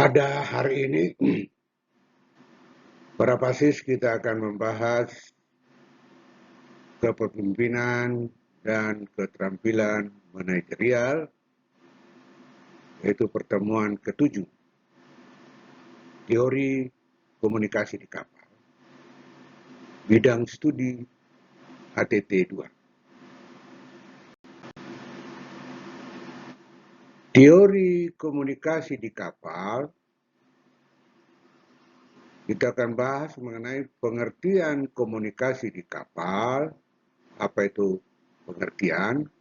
Pada hari ini, para pasis kita akan membahas kepemimpinan dan keterampilan manajerial, yaitu pertemuan ke-7, teori komunikasi di kapal, bidang studi ATT 2. Teori komunikasi di kapal, kita akan bahas mengenai pengertian komunikasi di kapal, apa itu pengertian,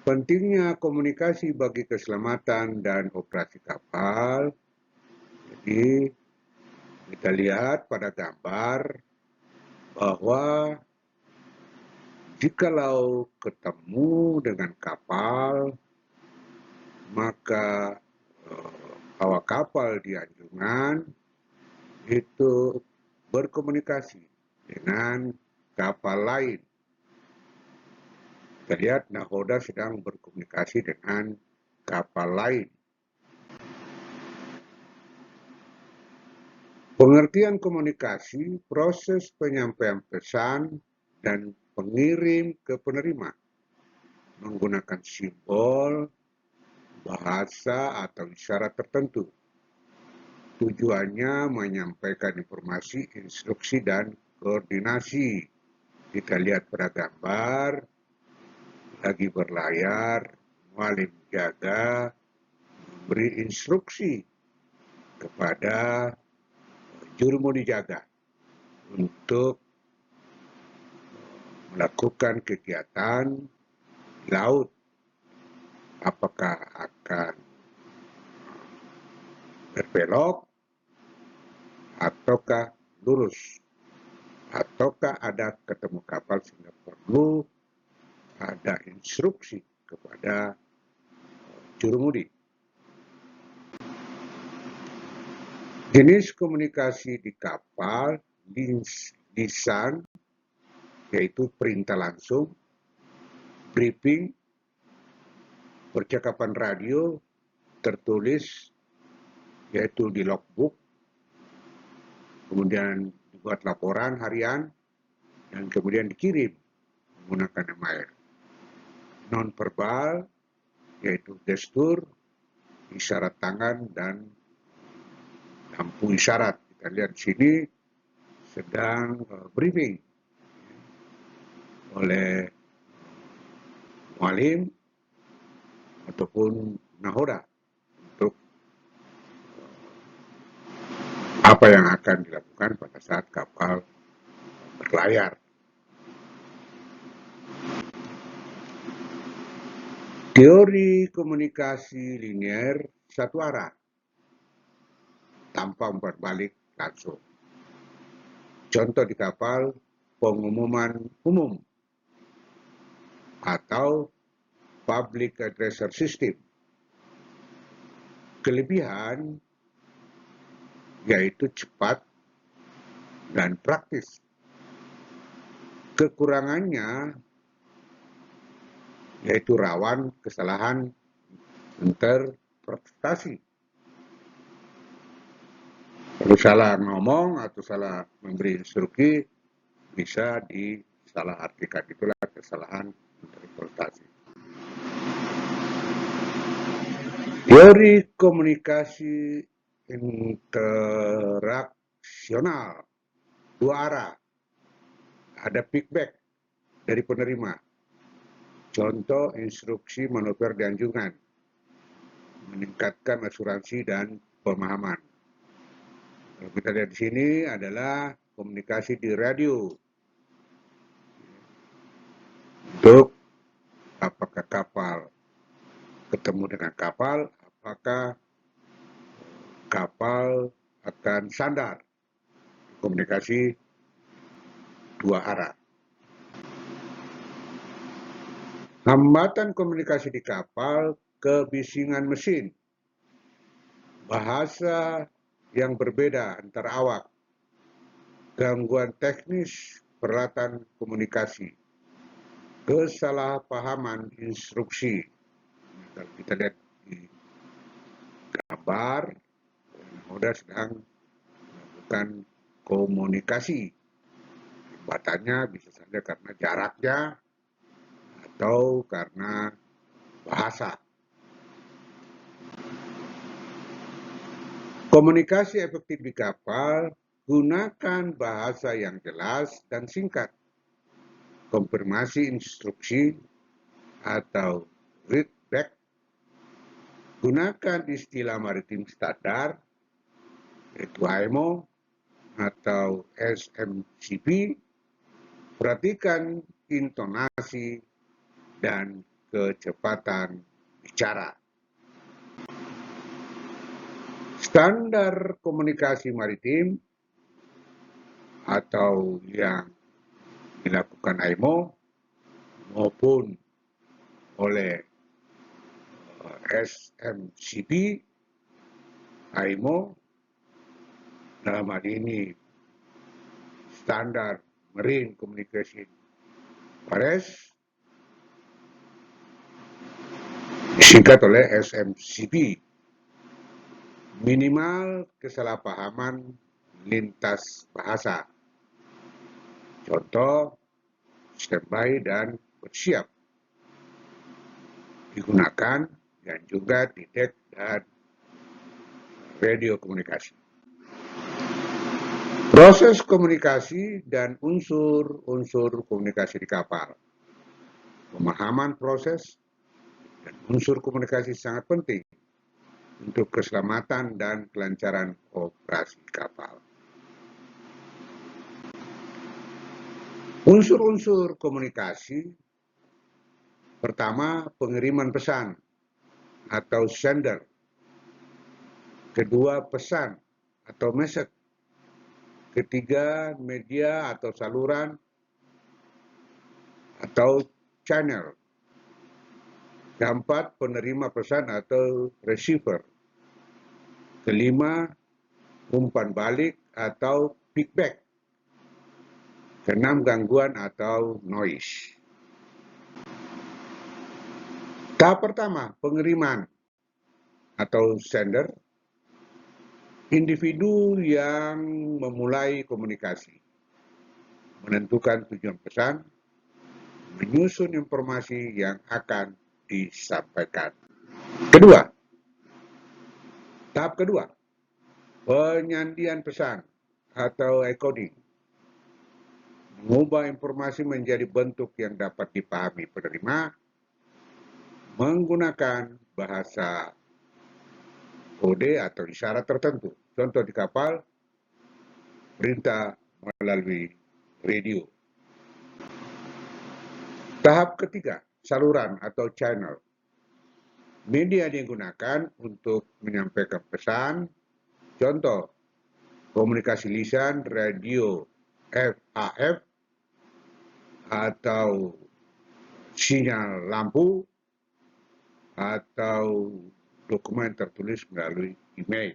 pentingnya komunikasi bagi keselamatan dan operasi kapal. Jadi kita lihat pada gambar bahwa jikalau ketemu dengan kapal, maka awak kapal di anjungan itu berkomunikasi dengan kapal lain. Kita lihat nahoda sedang berkomunikasi dengan kapal lain. Pengertian komunikasi, proses penyampaian pesan dan pengirim ke penerima menggunakan simbol, bahasa atau isyarat tertentu. Tujuannya menyampaikan informasi, instruksi, dan koordinasi. Kita lihat pada gambar, lagi berlayar, mualim jaga, memberi instruksi kepada jurumudi jaga untuk melakukan kegiatan di laut. Apakah akan berbelok, ataukah lurus, ataukah ada ketemu kapal sehingga perlu ada instruksi kepada jurumudi. Jenis komunikasi di kapal, lisan, yaitu perintah langsung, briefing, percakapan radio, tertulis, yaitu di logbook, kemudian dibuat laporan harian, dan kemudian dikirim menggunakan email. Non-verbal, yaitu gestur, isyarat tangan, dan lampu isyarat. Kita lihat di sini sedang briefing oleh mualim ataupun nahoda untuk apa yang akan dilakukan pada saat kapal berlayar. Teori komunikasi linier satu arah tanpa berbalik langsung. Contoh di kapal, pengumuman umum atau public addresser system. Kelebihan yaitu cepat dan praktis. Kekurangannya yaitu rawan kesalahan interpretasi. Kalau salah ngomong atau salah memberi instruksi, bisa disalahartikan. Itulah kesalahan interpretasi. Teori komunikasi interaksional, dua arah. Ada feedback dari penerima. Contoh instruksi manuver di anjungan, meningkatkan asuransi dan pemahaman. Kalau kita lihat di sini adalah komunikasi di radio. Untuk apakah kapal ketemu dengan kapal, apakah kapal akan sandar. Komunikasi dua arah. Hambatan komunikasi di kapal, kebisingan mesin, bahasa yang berbeda antar awak, gangguan teknis peralatan komunikasi, kesalahpahaman instruksi. Kalau kita lihat di kabar nahoda sedang melakukan komunikasi. Hambatannya bisa saja karena jaraknya atau karena bahasa. Komunikasi efektif di kapal, gunakan bahasa yang jelas dan singkat. Konfirmasi instruksi atau readback. Gunakan istilah maritim standar, yaitu IMO atau SMCP. Perhatikan intonasi dan kecepatan bicara. Standar komunikasi maritim atau yang dilakukan IMO maupun oleh SMCP, IMO dalam hal ini Standar Marine Communication Pares, disingkat oleh SMCP. Minimal kesalahpahaman lintas bahasa. Contoh, standby dan bersiap digunakan dan juga detect dan radio komunikasi. Proses komunikasi dan unsur-unsur komunikasi di kapal. Pemahaman proses dan unsur komunikasi sangat penting untuk keselamatan dan kelancaran operasi kapal. Unsur-unsur komunikasi. Pertama, pengiriman pesan atau sender. Kedua, pesan atau message. Ketiga, media atau saluran atau channel. Keempat, penerima pesan atau receiver. Kelima, umpan balik atau feedback. Keenam, gangguan atau noise. Tahap pertama, pengiriman atau sender. Individu yang memulai komunikasi, menentukan tujuan pesan, menyusun informasi yang akan disampaikan. Tahap kedua, penyandian pesan atau encoding. Mengubah informasi menjadi bentuk yang dapat dipahami penerima menggunakan bahasa kode atau isyarat tertentu. Contoh di kapal, perintah melalui radio. Tahap ketiga, saluran atau channel. Media digunakan untuk menyampaikan pesan. Contoh, komunikasi lisan, radio FAF, atau sinyal lampu, atau dokumen tertulis melalui email.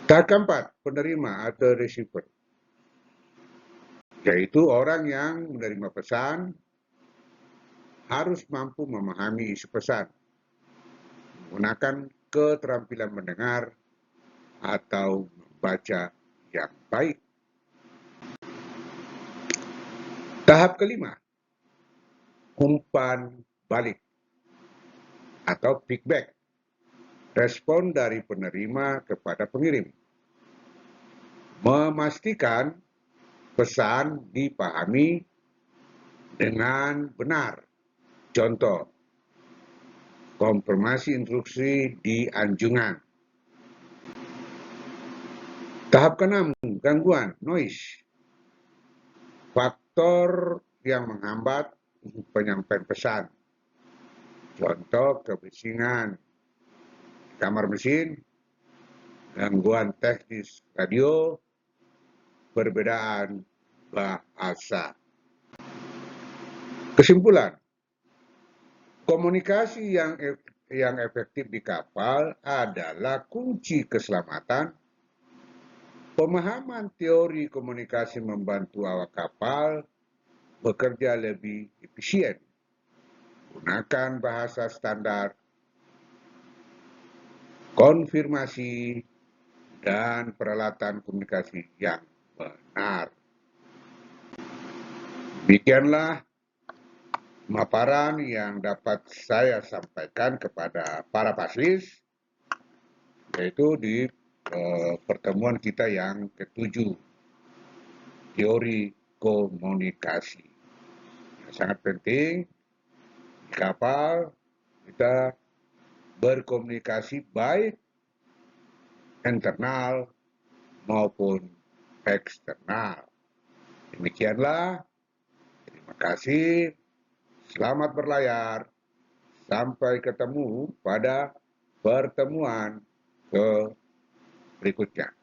Tahap keempat, penerima atau receiver, yaitu orang yang menerima pesan harus mampu memahami isi pesan, menggunakan keterampilan mendengar atau membaca yang baik. Tahap kelima, umpan balik atau feedback, respon dari penerima kepada pengirim. Memastikan pesan dipahami dengan benar. Contoh, konfirmasi instruksi di anjungan. Tahap keenam, gangguan, noise. Faktor yang menghambat penyampaian pesan. Contoh, kebisingan kamar mesin, gangguan teknis radio, perbedaan bahasa. Kesimpulan, komunikasi yang efektif di kapal adalah kunci keselamatan. Pemahaman teori komunikasi membantu awak kapal bekerja lebih efisien. Gunakan bahasa standar, konfirmasi, dan peralatan komunikasi yang benar. Demikianlah pemaparan yang dapat saya sampaikan kepada para paslis, yaitu di pertemuan kita yang ke-7, teori komunikasi. Sangat penting di kapal kita berkomunikasi baik internal maupun eksternal. Demikianlah, terima kasih, selamat berlayar, sampai ketemu pada pertemuan berikutnya.